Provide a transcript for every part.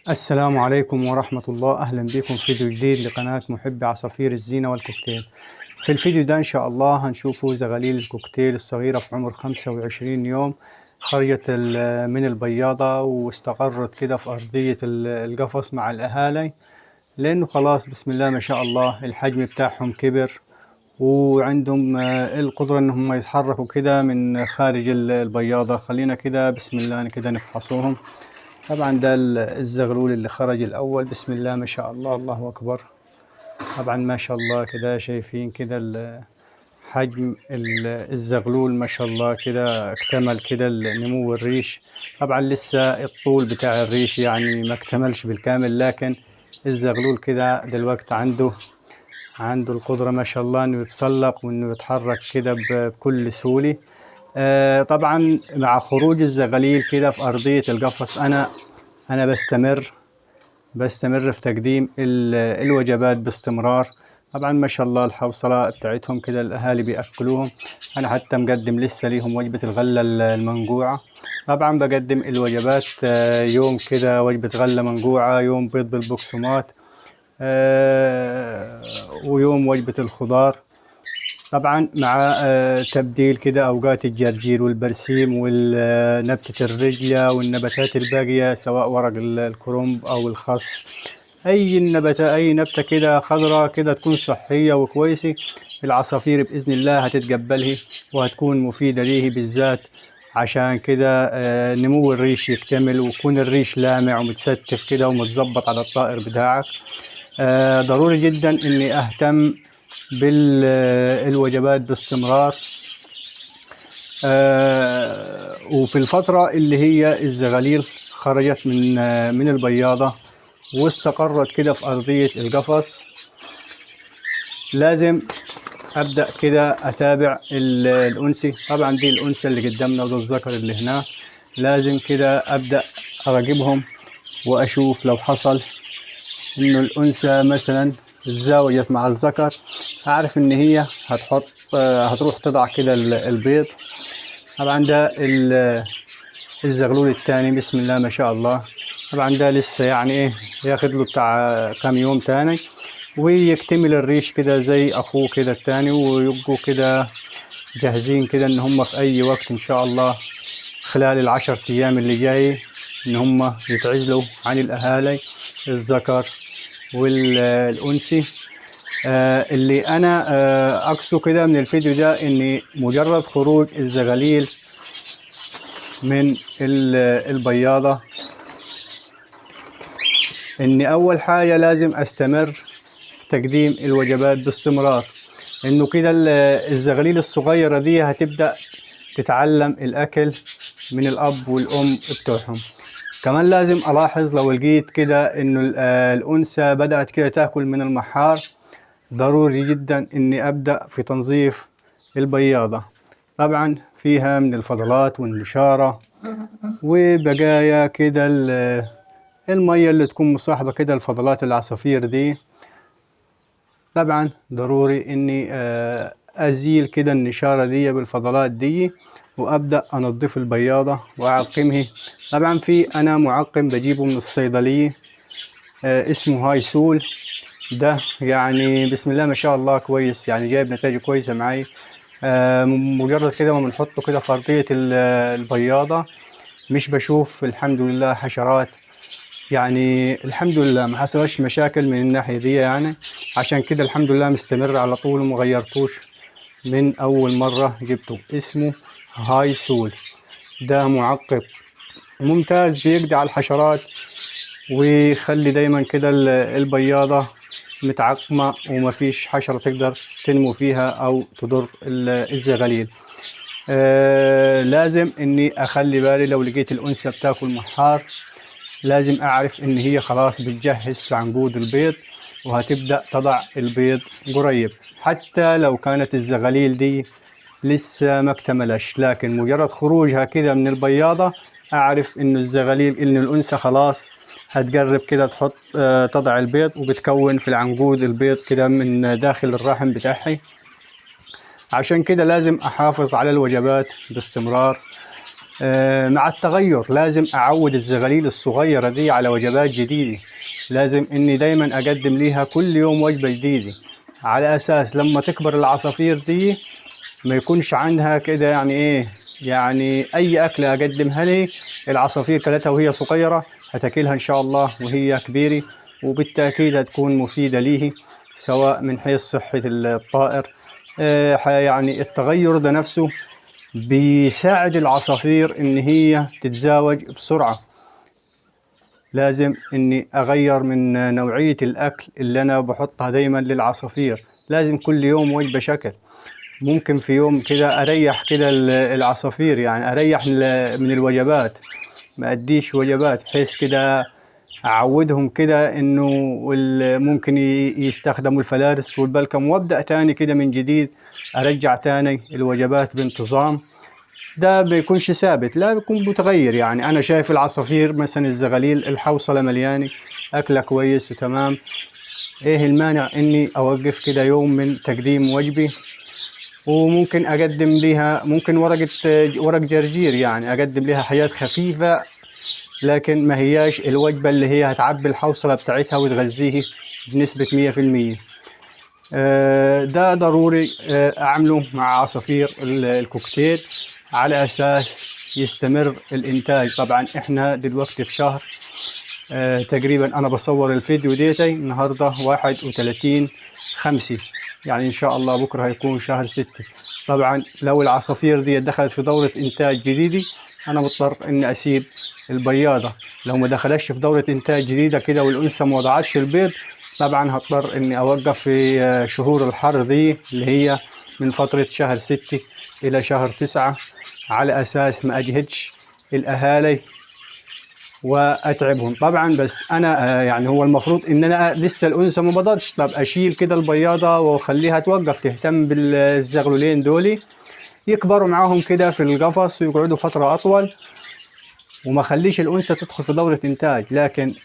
السلام عليكم ورحمة الله. أهلا بكم في فيديو جديد لقناة محبي عصافير الزينة والكوكتيل. في الفيديو ده إن شاء الله هنشوفوا زغاليل الكوكتيل الصغيرة في عمر 25 يوم خرجت من البياضة واستقرت كده في أرضية القفص مع الأهالي، لأنه خلاص بسم الله ما شاء الله الحجم بتاعهم كبر وعندهم القدرة إنهم يتحركوا كده من خارج البياضة. خلينا كده بسم الله كده نفحصوهم. طبعا ده الزغلول اللي خرج الأول، بسم الله ما شاء الله، الله أكبر. طبعا ما شاء الله كده شايفين كده حجم الزغلول ما شاء الله كده اكتمل كده نمو الريش. طبعا لسه الطول بتاع الريش يعني ما اكتملش بالكامل، لكن الزغلول كده دلوقتي عنده القدرة ما شاء الله انه يتسلق وانه يتحرك كده بكل سهولة. طبعا مع خروج الزغاليل كده في أرضية القفص أنا بستمر في تقديم الوجبات باستمرار. طبعا ما شاء الله الحوصلة بتاعتهم كده الأهالي بيأكلوهم. أنا حتى مقدم لسه ليهم وجبة الغلة المنقوعة. طبعا بقدم الوجبات يوم كده وجبة غلة منقوعة، يوم بيض بالبقسماط، ويوم وجبة الخضار. طبعا مع تبديل كده أوقات الجرجير والبرسيم ونبتة الرجلة والنباتات الباقية، سواء ورق الكرنب أو الخس، أي نبتة كده خضراء كده تكون صحية وكويسة، العصافير بإذن الله هتتقبلها وهتكون مفيدة ليه بالذات. عشان كده نمو الريش يكتمل ويكون الريش لامع ومتستف كده ومتظبط على الطائر بتاعك. ضروري جدا إني أهتم بالوجبات باستمرار. وفي الفترة اللي هي الزغاليل خرجت من البياضة واستقرت كده في أرضية القفص، لازم أبدأ كده أتابع الأنثى. طبعا دي الأنثى اللي قدامنا وده الذكر اللي هنا. لازم كده أبدأ أراقبهم وأشوف لو حصل إنه الأنثى مثلا تزاوجت مع الذكر، أعرف إن هي هتروح تضع كده البيض. طبعا ده الزغلول الثاني بسم الله ما شاء الله. طبعا ده لسه يعني ايه ياخد له بتاع كام يوم تاني ويكتمل الريش كده زي اخوه كده الثاني، ويبقوا كده جاهزين كده ان هم في اي وقت ان شاء الله خلال ال10 ايام اللي جاي ان هم يتعزلوا عن الاهالي الذكر والانثى. اللي انا اقصه كده من الفيديو ده ان مجرد خروج الزغاليل من البياضة، ان اول حاجة لازم استمر في تقديم الوجبات باستمرار. انه كده الزغاليل الصغيرة دي هتبدأ تتعلم الاكل من الاب والام بتوعهم. كمان لازم الاحظ لو لقيت كده انه الانثى بدأت كده تاكل من المحار، ضروري جدا اني ابدأ في تنظيف البياضة. طبعا فيها من الفضلات والنشارة وبقايا كده المية اللي تكون مصاحبة كده الفضلات العصافير دي. طبعا ضروري اني ازيل كده النشارة دي بالفضلات دي وابدأ انظف البياضة واعقمها. طبعا انا معقم بجيبه من الصيدلية، اسمه هاي سول. ده يعني بسم الله ما شاء الله كويس، يعني جايب نتائج كويسة معي. مجرد كده ما بنحطه كده في أرضية البياضة مش بشوف الحمد لله حشرات، يعني الحمد لله ما حصلش مشاكل من الناحية دي يعني. عشان كده الحمد لله مستمر على طول وما غيرتوش من أول مرة جبته. اسمه هاي سول، ده معقب ممتاز بيقضي على الحشرات ويخلي دايما كده البياضة متعقمة ومفيش حشرة تقدر تنمو فيها أو تضر الزغاليل. لازم إني أخلي بالي لو لقيت الأنثى بتاكل محار، لازم أعرف إن هي خلاص بتجهز في عنقود البيض وهتبدأ تضع البيض قريب. حتى لو كانت الزغاليل دي لسه ما اكتملش، لكن مجرد خروجها كده من البياضة أعرف إنه إن الأنثى خلاص هتقرب كده تضع البيض وبتكون في العنقود البيض كده من داخل الرحم بتاعها. عشان كده لازم أحافظ على الوجبات باستمرار. مع التغير لازم أعود الزغاليل الصغيرة دي على وجبات جديدة، لازم إني دايما أقدم ليها كل يوم وجبة جديدة، على أساس لما تكبر العصافير دي ما يكونش عندها كده يعني إيه، يعني أي أكلة أقدمها لي العصافير كلتها وهي صغيرة هتاكلها إن شاء الله وهي كبيرة، وبالتأكيد هتكون مفيدة ليه سواء من حيث صحة الطائر. يعني التغير ده نفسه بيساعد العصافير إن هي تتزاوج بسرعة. لازم إني أغير من نوعية الأكل اللي أنا بحطها دايما للعصافير، لازم كل يوم وجبة شكل. ممكن في يوم كده أريح كده العصافير، يعني أريح من الوجبات، ما أديش وجبات بحيث كده أعودهم كده إنه ممكن يستخدموا الفلارس والبلكم، وأبدأ تاني كده من جديد أرجع تاني الوجبات بانتظام. ده بيكونش ثابت، لا بيكون متغير. يعني أنا شايف العصافير مثلا الزغاليل الحوصلة مليانة أكلة كويس وتمام، إيه المانع إني أوقف كده يوم من تقديم وجبة، وممكن أقدم لها ممكن ورق جرجير، يعني أقدم لها حاجات خفيفة لكن ما هياش الوجبة اللي هي هتعبي الحوصلة بتاعتها وتغذيه بنسبة 100%. ده ضروري أعمله مع عصافير الكوكتيل على أساس يستمر الإنتاج. طبعا إحنا دلوقتي في شهر تقريبا أنا بصور الفيديو ديتي النهاردة 31/5، يعني إن شاء الله بكرة هيكون شهر 6. طبعا لو العصافير دي دخلت في دورة إنتاج جديدة أنا مضطر إني أسيب البياضة. لو ما دخلتش في دورة إنتاج جديدة كده والأنثى ما وضعتش البيض، طبعا هضطر إني أوقف في شهور الحر دي اللي هي من فترة شهر 6 إلى شهر 9، على أساس ما أجهدش الأهالي واتعبهم. طبعا بس انا يعني هو المفروض ان انا لسه الانثى ما بضتش، طب اشيل كده البياضه واخليها توقف تهتم بالزغلولين دولي يكبروا معاهم كده في القفص ويقعدوا فتره اطول، وما خليش الانثى تدخل في دوره انتاج. لكن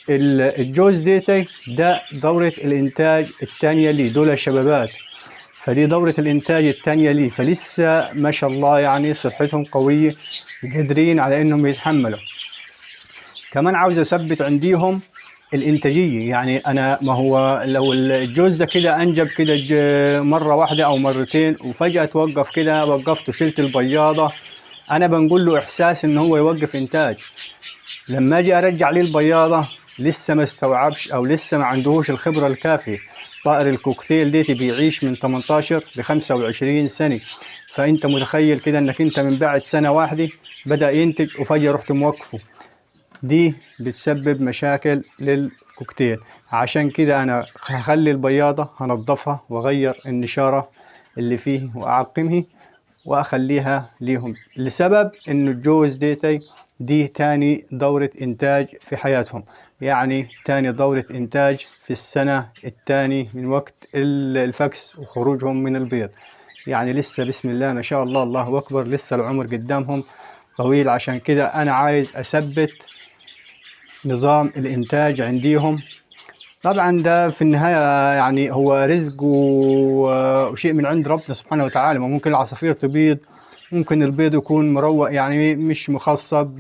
الجوز ديتي ده دوره الانتاج الثانيه لي، دول الشبابات، فدي دورة الإنتاج الثانية لي، فلسه ما شاء الله يعني صحتهم قوية قادرين على إنهم يتحملوا. كمان عاوز اثبت عنديهم الانتاجيه، يعني انا ما هو لو الجوز ده كده انجب كده مره واحده او مرتين وفجاه توقف كده، وقفت وشلت البياضه، انا بنقول له احساس ان هو يوقف انتاج. لما اجي ارجع ليه البياضه لسه ما استوعبش او لسه ما عندهوش الخبره الكافيه. طائر الكوكتيل ديتي بيعيش من 18 ل 25 سنه، فانت متخيل كده انك انت من بعد سنه واحده بدا ينتج وفجاه رحت موقفه، دي بتسبب مشاكل للكوكتيل. عشان كده انا هخلي البياضة هنضفها واغير النشارة اللي فيه واعقمه واخليها ليهم، لسبب انه الجوز ديتي دي تاني دورة انتاج في حياتهم، يعني تاني دورة انتاج في السنة التاني من وقت الفكس وخروجهم من البيض. يعني لسه بسم الله ما شاء الله الله اكبر، لسه العمر قدامهم طويل. عشان كده انا عايز اثبت نظام الإنتاج عنديهم. طبعا ده في النهاية يعني هو رزق وشيء من عند ربنا سبحانه وتعالى. ممكن العصافير تبيض، ممكن البيض يكون مروق يعني مش مخصب،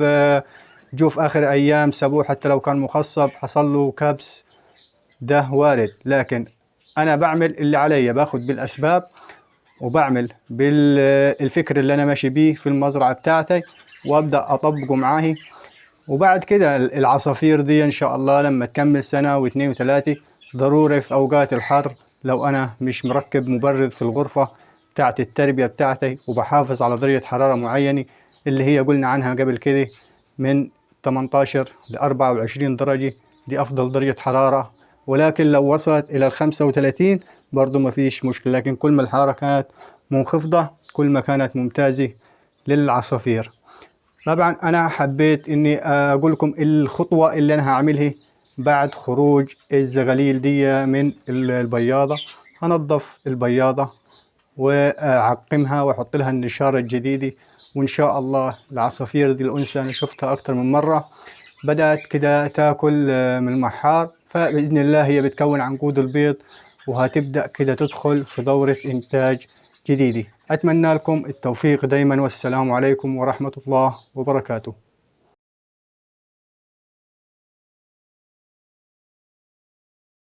جو في آخر أيام سابوه حتى لو كان مخصب حصل له كبس، ده وارد. لكن أنا بعمل اللي علي، باخد بالأسباب وبعمل بالفكر اللي أنا ماشي بيه في المزرعة بتاعتي وأبدأ أطبقه معاهي. وبعد كده العصافير دي ان شاء الله لما تكمل سنة واثنين وثلاثة، ضروري في اوقات الحر لو انا مش مركب مبرد في الغرفة بتاعت التربية بتاعتي وبحافظ على درجة حرارة معينة اللي هي قلنا عنها قبل كده من 18 ل 24 درجة، دي افضل درجة حرارة. ولكن لو وصلت الى 35 برضو ما فيش مشكلة، لكن كل ما الحرارة كانت منخفضة كل ما كانت ممتازة للعصافير. طبعا انا حبيت اني اقول لكم الخطوة اللي انا هعملها بعد خروج الزغاليل دي من البياضة. هنضف البياضة واعقمها واحط لها النشارة الجديدة، وان شاء الله العصافير دي الانثى انا شفتها اكتر من مرة بدأت كده تاكل من المحار، فبإذن الله هي بتكون عنقود البيض وهتبدأ كده تدخل في دورة إنتاج جديدة. أتمنى لكم التوفيق دايما، والسلام عليكم ورحمة الله وبركاته.